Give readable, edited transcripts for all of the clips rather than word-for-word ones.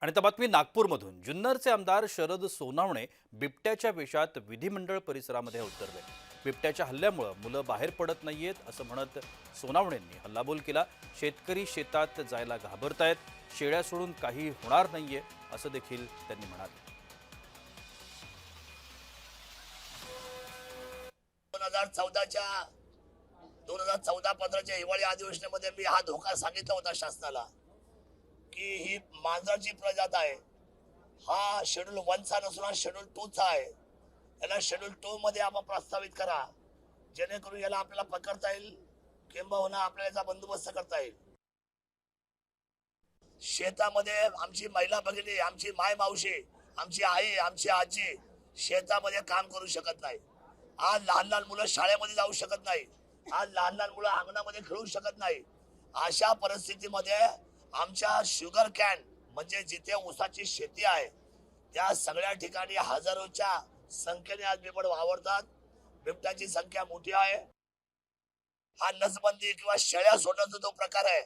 आणि आता बातमी नागपूरमधून जुन्नरचे आमदार शरद सोनावणे बिबट्याच्या वेशात विधिमंडळ परिसरामध्ये अवतरले। बिबट्याच्या हल्ल्यामुळे मुलं बाहेर पडत नाहीयेत असं म्हणत सोनावणेंनी हल्लाबोल केला। शेतकरी शेतात जायला घाबरतायत, शेळ्या सोडून काही होणार नाहीये असं देखील त्यांनी म्हणाले। 2014-15च्या हिवाळी अधिवेशनामध्ये मी हा धोका सांगितला होता शासनाला की ही मांजराची प्रजात आहे। हा शेड्यूल 1 चा नसून हा शेड्यूल 2 चा आहे। याला शेड्यूल 2 मध्ये आपण प्रस्तावित करा, जेणेकरून याला आपल्याला पकडता येईल किंबहुना आपल्याला याचा बंदोबस्त करता येईल। शेतामध्ये आमची महिला भगिनी, आमची माय मावशी, आमची आई, आमची आजी शेतामध्ये काम करू शकत नाही। आज लहान लहान मुलं शाळेमध्ये जाऊ शकत नाही। आज लहान लहान मुलं अंगणामध्ये खेळू शकत नाही। अशा परिस्थितीमध्ये आमच्या शुगर कॅन म्हणजे जिथे ऊसाची शेती आहे त्या सगळ्या ठिकाणी हजारोच्या संख्येने आज बिबट वावरतात। बिबट्याची संख्या मोठी आहे। हा नसबंदी किंवा शेळ्या सोडण्याचा जो प्रकार आहे,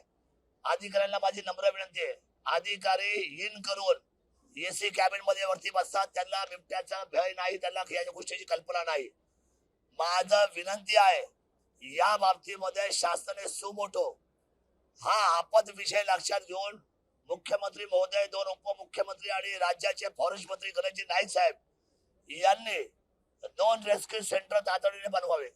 अधिकाऱ्यांना माझी नम्र विनंती आहे, अधिकारी इन करून एसी कॅबिन मध्ये वरती बसतात, त्यांना बिबट्याचा भय नाही, त्यांना या गोष्टीची कल्पना नाही। माझं विनंती आहे, या बाबतीमध्ये शासनाने सुमोटो हा आपद विषय लक्षात घेऊन मुख्यमंत्री महोदय, 2 उपमुख्यमंत्री आणि राज्याचे फॉरेस्ट मंत्री गणेशजी नाईक साहेब यांनी 2 रेस्क्यू सेंटर तातडीने बनवावे।